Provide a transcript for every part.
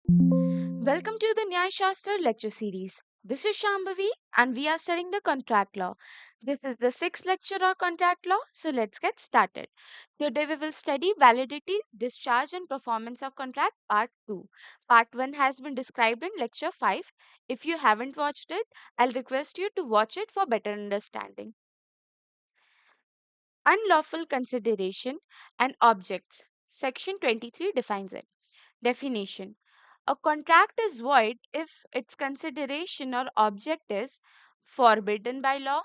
Welcome to the Nyaya Shastra lecture series. This is Shambhavi and we are studying the contract law. This is the sixth lecture on contract law, so let's get started. Today we will study validity, discharge and performance of contract part 2. Part 1 has been described in lecture 5. If you haven't watched it, I'll request you to watch it for better understanding. Unlawful consideration and objects. Section 23 defines it. Definition. A contract is void if its consideration or object is forbidden by law,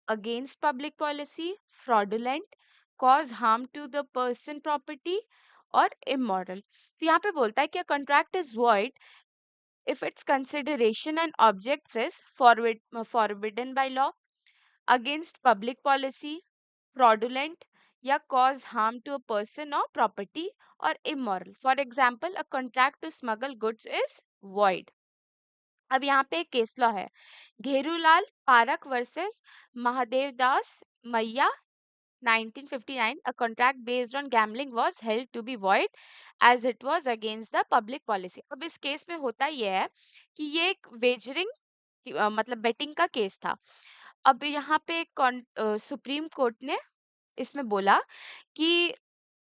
against public policy, fraudulent, cause harm to the person property और immoral. तो यहाँ पे बोलता है कि a contract is void if its consideration and objects is forbidden by law, against public policy, fraudulent या cause harm to a person or property or immoral. For example, a contract to smuggle goods is void. अब यहाँ पे एक case law है, घेरूलाल park versus Mahadev दास मैया 1959. A contract based on gambling was held to be void as it was against the public policy. अब इस case में होता यह है कि ये एक वेजरिंग मतलब बेटिंग का केस था. अब यहाँ पे सुप्रीम कोर्ट ने इसमें बोला कि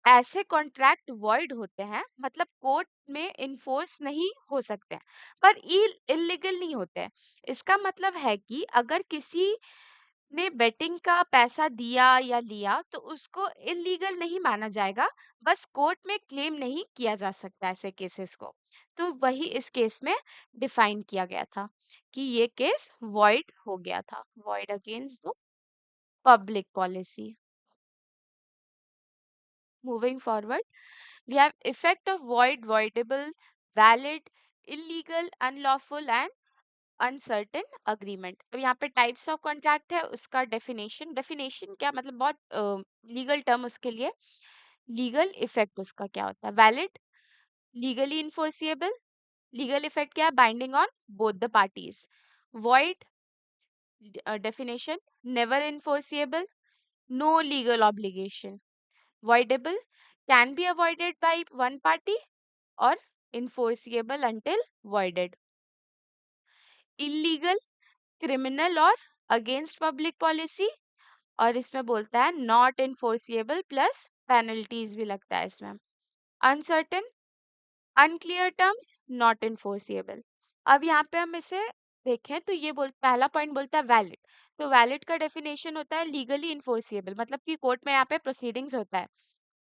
ऐसे कॉन्ट्रैक्ट वॉइड होते हैं, मतलब कोर्ट में इन्फोर्स नहीं हो सकते हैं, पर इलीगल नहीं होते हैं. इसका मतलब है कि अगर किसी ने बेटिंग का पैसा दिया या लिया तो उसको इलीगल नहीं माना जाएगा, बस कोर्ट में क्लेम नहीं किया जा सकता ऐसे केसेस को. तो वही इस केस में डिफाइन किया गया था कि ये केस वॉइड हो गया था, void against the public policy. Moving forward, we have effect of void, voidable, valid, illegal, unlawful and uncertain agreement. अब यहाँ पे टाइप्स ऑफ कॉन्ट्रैक्ट है, उसका डेफिनेशन क्या मतलब, बहुत लीगल टर्म उसके लिए. लीगल इफेक्ट उसका क्या होता है, valid, legally enforceable. Legal effect क्या है, binding on both the parties. Void definition, never enforceable, no legal obligation. voidable can be avoided by one party or enforceable until voided. Illegal, criminal और against public policy, और इसमें बोलता है not enforceable plus penalties भी लगता है इसमें. Uncertain, unclear terms, not enforceable. अब यहाँ पे हम इसे देखें तो ये पहला पॉइंट बोलता है वैलिड. तो वैलिड का डेफिनेशन होता है लीगली इन्फोर्सिएबल, मतलब कि कोर्ट में यहाँ पे प्रोसीडिंग्स होता है.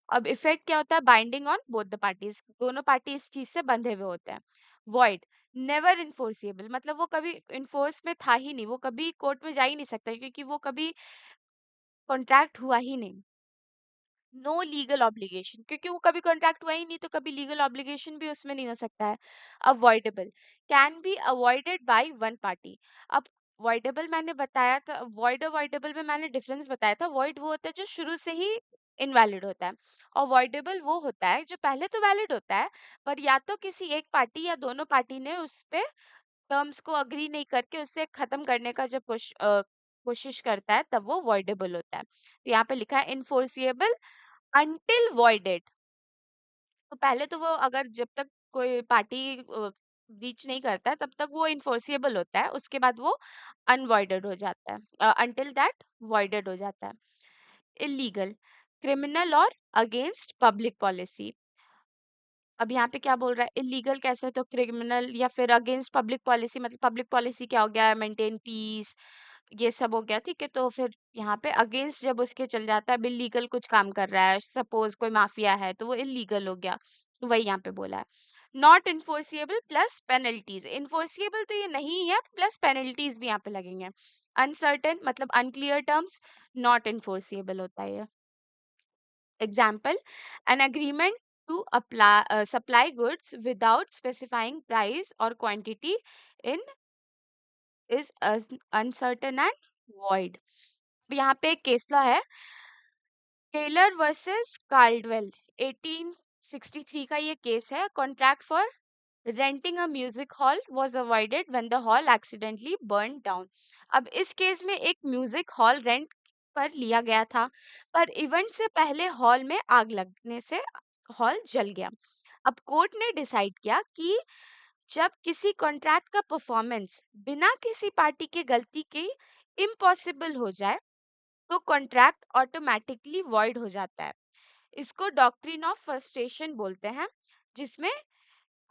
अब इफेक्ट क्या होता है, binding on both the parties, दोनों पार्टी इस चीज से बंधे हुए होते हैं. वॉइड, नेवर इन्फोर्सिएबल, मतलब वो कभी इन्फोर्स में था ही नहीं, वो कभी कोर्ट में जा ही नहीं सकता क्योंकि वो कभी कॉन्ट्रैक्ट हुआ ही नहीं. नो लीगल ऑब्लिगेशन, क्योंकि वो कभी कॉन्ट्रैक्ट हुआ ही नहीं तो कभी लीगल ऑब्लिगेशन भी उसमें नहीं हो सकता है. Avoidable, can be avoided by one party. अब वॉइडेबल मैंने बताया था, वॉइड अवॉइडेबल में मैंने डिफरेंस बताया था. वॉइड वो होता है जो शुरू से ही इनवैलिड होता है, और वॉइडेबल वो होता है जो पहले तो वैलिड होता है पर या तो किसी एक पार्टी या दोनों पार्टी ने उस पे टर्म्स को अग्री नहीं करके उससे खत्म करने का जब कोशिश करता है तब वो वॉइडेबल होता है. तो यहाँ पे लिखा है इन्फोर्सिएबल अनटिल वॉइडेड. तो पहले तो वो अगर जब तक कोई पार्टी रीच नहीं करता है तब तक वो इन्फोर्सिएबल होता है, उसके बाद वो अनवॉइडेड हो जाता है, अनटिल दैट वॉइडेड हो जाता है. इलीगल, क्रिमिनल और अगेंस्ट पब्लिक पॉलिसी. अब यहाँ पे क्या बोल रहा है, इलीगल कैसे, तो क्रिमिनल या फिर अगेंस्ट पब्लिक पॉलिसी, मतलब पब्लिक पॉलिसी क्या हो गया, मेंटेन पीस, ये सब हो गया. ठीक है, तो फिर यहाँ पे अगेंस्ट जब उसके चल जाता है, इलीगल कुछ काम कर रहा है, सपोज कोई माफिया है तो वो इलीगल हो गया, तो वही यहाँ पे बोला है. Not enforceable plus penalties, enforceable तो ये नहीं है प्लस पेनल्टीज भी यहाँ पे लगेंगे. अनसर्टेन मतलब अनक्लियर टर्म्स, नॉट इन्फोर्सिएबल होता है ये. Example, an agreement to supply goods without specifying price or quantity in is uncertain and void. अब यहाँ पे एक केस लॉ है, टेलर वर्सेस कार्डवेल 1863 का ये केस है. Contract for renting a music hall was avoided when the hall accidentally burn down. अब इस केस में एक म्यूजिक हॉल रेंट पर लिया गया था, पर इवेंट से पहले हॉल में आग लगने से हॉल जल गया. अब कोर्ट ने डिसाइड किया कि जब किसी कॉन्ट्रैक्ट का परफॉर्मेंस बिना किसी पार्टी के गलती के इम्पॉसिबल हो जाए तो कॉन्ट्रैक्ट ऑटोमेटिकली वॉइड हो जाता है। इसको डॉक्ट्रिन ऑफ फ्रस्ट्रेशन बोलते हैं, जिसमें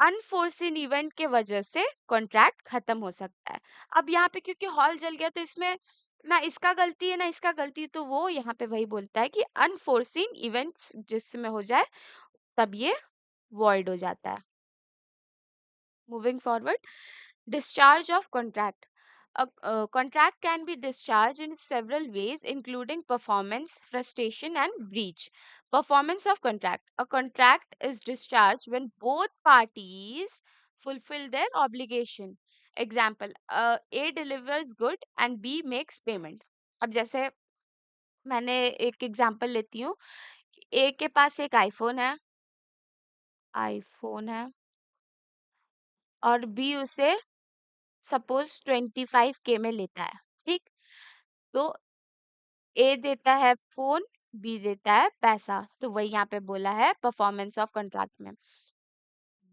अनफोर्सिन इवेंट के वजह से कॉन्ट्रैक्ट खत्म हो सकता है। अब यहाँ पे क्योंकि हॉल जल गया तो इसमें ना इसका गलती है ना इसका गलती है, तो वो यहाँ पे वही बोलता है कि अनफोर्सिन इवेंट्स जिसमें हो जाए तब ये वॉइड हो जाता है। Moving forward, discharge of contract. A contract can be discharged in several ways, including performance, frustration, and breach. Performance of contract. A contract is discharged when both parties fulfill their obligation. Example, A delivers good and B makes payment. अब जैसे मैंने एक example लेती हूँ। ए के पास एक iPhone है और बी उसे सपोज 25K में लेता है, ठीक। तो ए देता है फोन, बी देता है पैसा, तो वही यहाँ पे बोला है परफॉर्मेंस ऑफ कॉन्ट्रैक्ट में।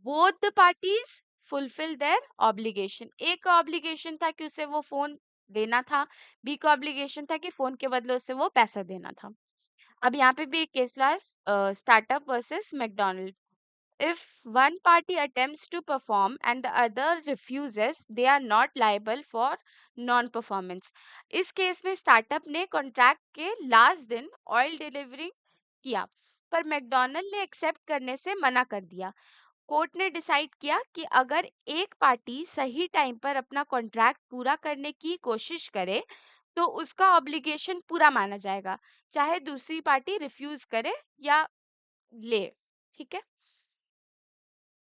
Both the parties fulfil their obligation. A का ऑब्लिगेशन था कि उसे वो फोन देना था, बी का ऑब्लिगेशन था कि फोन के बदले उसे वो पैसा देना था। अब यहाँ पे भी एक case law, startup versus McDonald. If one party attempts to perform and the other refuses, they are not liable for non-performance. इस केस में स्टार्टअप ने कॉन्ट्रैक्ट के लास्ट दिन ऑयल डिलीवरी किया, पर मैकडोनल्ड ने एक्सेप्ट करने से मना कर दिया। कोर्ट ने डिसाइड किया कि अगर एक पार्टी सही टाइम पर अपना कॉन्ट्रैक्ट पूरा करने की कोशिश करे तो उसका ऑब्लिगेशन पूरा माना जाएगा, चाहे दूसरी पार्टी रिफ्यूज करे या ले, ठीक है।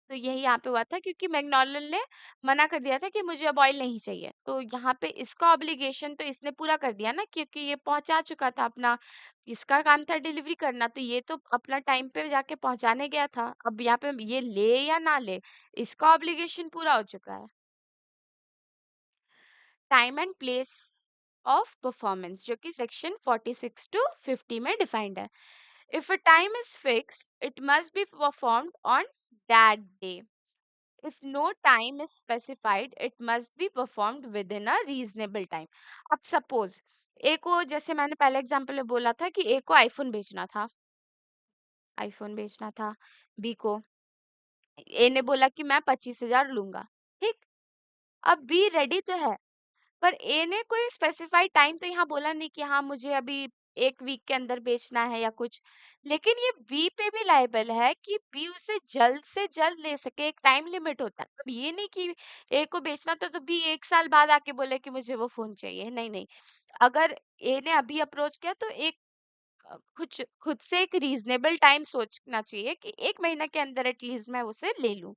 तो यही यहाँ पे हुआ था क्योंकि मैकडॉनल्ड ने मना कर दिया था कि मुझे अब ऑयल नहीं चाहिए, तो यहाँ पे इसका ऑब्लिगेशन तो इसने पूरा कर दिया ना, क्योंकि ये पहुंचा चुका था अपना, इसका काम था डिलीवरी करना, तो ये तो अपना टाइम पे जाके पहुंचाने गया था। अब यहाँ पे ये ले या ना ले, इसका ऑब्लिगेशन पूरा हो चुका है। Time and place of performance, जो कि सेक्शन 46 टू 50 में डिफाइंड है। If a time is fixed it must be performed on that day. If no time is specified, it must be performed within a reasonable time. अब suppose ए को, जैसे मैंने पहले example में बोला था कि ए को आईफोन बेचना था बी को। ए ने बोला कि मैं 25,000 लूंगा, ठीक। अब बी रेडी तो है, पर ए ने कोई स्पेसिफाइड टाइम तो यहाँ बोला नहीं कि हाँ मुझे अभी 1 वीक के अंदर बेचना है या कुछ। लेकिन ये बी पे भी लायबल है कि बी उसे जल्द से जल्द ले सके, एक टाइम लिमिट होता है। अब ये नहीं कि ए को बेचना था तो बी 1 साल बाद आके बोले कि मुझे वो फोन चाहिए, नहीं नहीं। अगर ए ने अभी अप्रोच किया तो एक कुछ खुद से एक रीजनेबल टाइम सोचना चाहिए कि 1 महीना के अंदर एटलीस्ट मैं उसे ले लूं।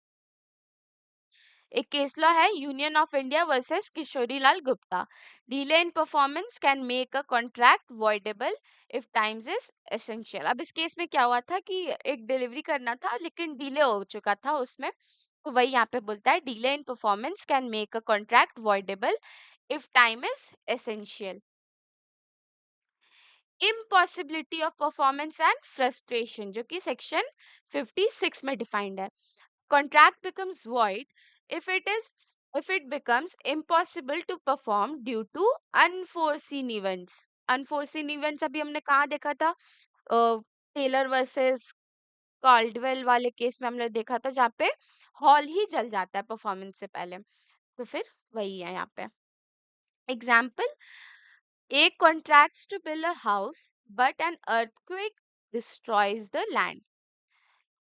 एक केस लॉ है union of India versus Kishori Lal Gupta. Delay in performance can make a contract voidable if times is essential. अब इस केस में क्या हुआ था कि एक डिलीवरी करना था लेकिन डिले हो चुका था उसमें, तो वही यहाँ पे बोलता है delay in performance can make a contract voidable if time is essential. Impossibility of performance and frustration, जो कि सेक्शन 56 में डिफाइंड है। Contract becomes void if it becomes impossible to perform due to unforeseen events. Unforeseen events अभी हमने कहाँ देखा था, Taylor versus Caldwell वाले केस में हमने देखा था जहाँ पे हॉल ही जल जाता है परफॉर्मेंस से पहले, तो फिर वही है यहाँ पे। Example, A contracts to build a house but an earthquake destroys the land.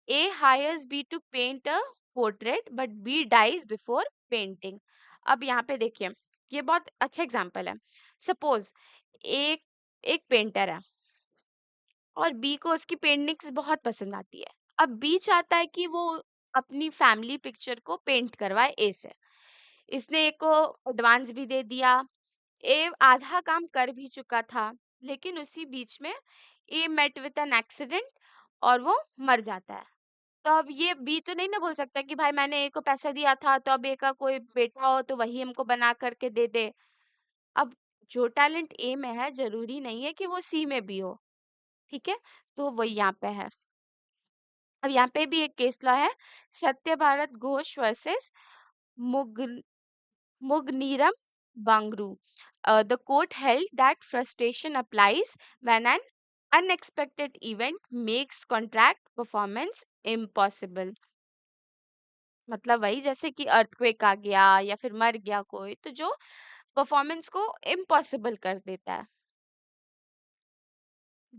A hires B to paint a portrait but B dies before painting. अब यहाँ पे देखिए, ये बहुत अच्छा एग्जाम्पल है। सपोज एक एक पेंटर है और बी को उसकी पेंटिंग्स बहुत पसंद आती है। अब बी चाहता है कि वो अपनी फैमिली पिक्चर को पेंट करवाए ए से। इसने ए को एडवांस भी दे दिया, ए आधा काम कर भी चुका था, लेकिन उसी बीच में ए मेट विद एन एक्सीडेंट और वो मर जाता है। तो अब ये बी तो नहीं ना बोल सकता कि भाई मैंने ए को पैसा दिया था तो अब ए का कोई बेटा हो तो वही हमको बना करके दे दे। अब जो टैलेंट ए में है जरूरी नहीं है कि वो सी में भी हो, ठीक है। तो वही यहाँ पे है। अब यहाँ पे भी एक केस लॉ है, सत्य Bharat Ghosh versus Mug- Mugniram Bangru. The court held that frustration applies when an unexpected event makes contract performance impossible. मतलब वही जैसे कि अर्थक्वेक आ गया या फिर मर गया कोई, तो जो परफॉर्मेंस को इम्पॉसिबल कर देता है।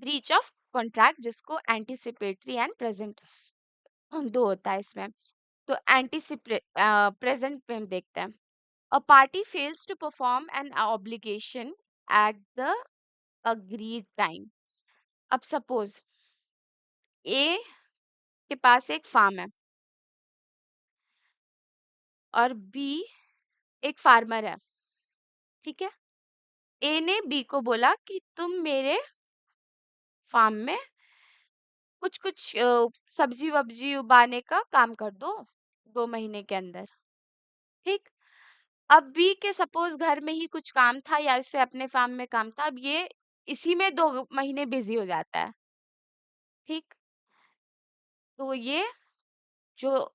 ब्रीच ऑफ कॉन्ट्रैक्ट, जिसको एंटीसिपेटरी एंड प्रेजेंट दो होता है इसमें। तो प्रेजेंट में हम देखते हैं, a party fails to perform an obligation at the agreed time. अब सपोज ए के पास एक फार्म है और बी एक फार्मर है, ठीक है। ए ने बी को बोला कि तुम मेरे फार्म में कुछ कुछ सब्जी वब्जी उगाने का काम कर दो 2 महीने के अंदर, ठीक। अब बी के सपोज घर में ही कुछ काम था या इससे अपने फार्म में काम था, अब ये इसी में 2 महीने बिजी हो जाता है, ठीक। तो ये जो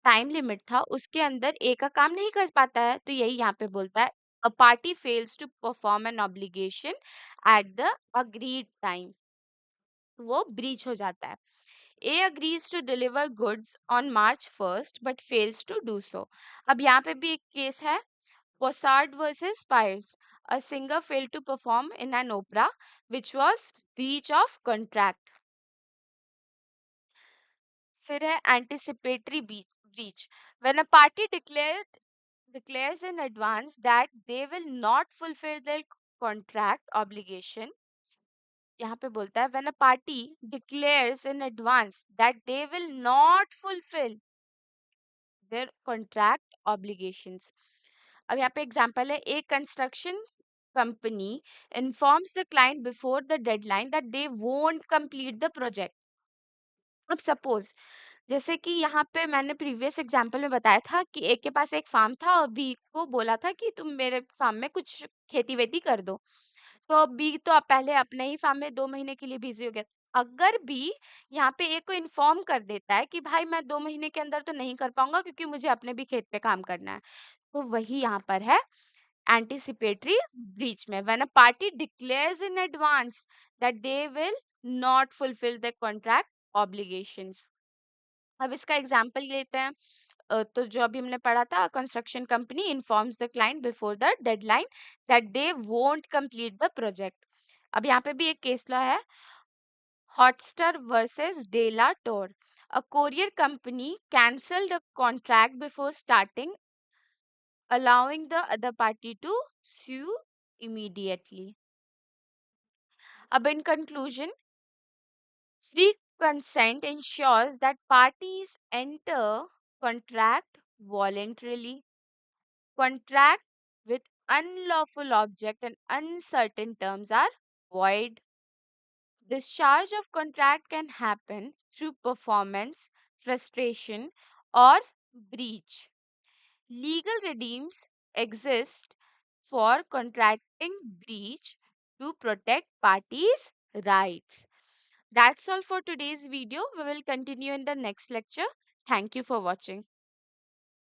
टाइम लिमिट था उसके अंदर ए का काम नहीं कर पाता है, तो यही यहाँ पे बोलता है, a party fails to perform an obligation at the agreed time, वो ब्रीच हो जाता है। A agrees to deliver goods on March 1st but fails to do so. अब यहाँ पे भी एक केस है, Possard versus Spires. A singer failed to perform in an opera which was breach of contract. फिर है anticipatory breach. When a party declares in advance that they will not fulfill their contract obligation, यहाँ पे बोलता है when a party declares in advance that they will not fulfill their contract obligations. अब यहाँ पे example है, एक construction company informs the client before the deadline that they won't complete the project. अब सपोज जैसे कि यहाँ पे मैंने प्रीवियस एग्जांपल में बताया था कि एक के पास एक फार्म था और बी को बोला था कि तुम मेरे फार्म में कुछ खेती वेती कर दो, तो बी तो अब पहले अपने ही फार्म में 2 महीने के लिए बिजी हो गया। अगर बी यहाँ पे ए को इन्फॉर्म कर देता है कि भाई मैं 2 महीने के अंदर तो नहीं कर पाऊंगा क्योंकि मुझे अपने भी खेत पे काम करना है, तो वही यहाँ पर है एंटीसिपेटरी ब्रीच में, when a party declares in advance that they will not fulfil the contract obligations. अब इसका एग्जांपल लेते हैं। तो जो अभी हमने पढ़ा था, construction company informs the client before the deadline that they won't complete the project. अब यहाँ पे भी एक केस लॉ है, Hotstar versus Della Torre. A courier company cancelled a contract before starting, allowing the other party to sue immediately. अब in conclusion, free consent ensures that parties enter contract voluntarily. Contract with unlawful object and uncertain terms are void. Discharge of contract can happen through performance, frustration, or breach. Legal redeems exist for contracting breach to protect parties' rights. That's all for today's video. We will continue in the next lecture. Thank you for watching.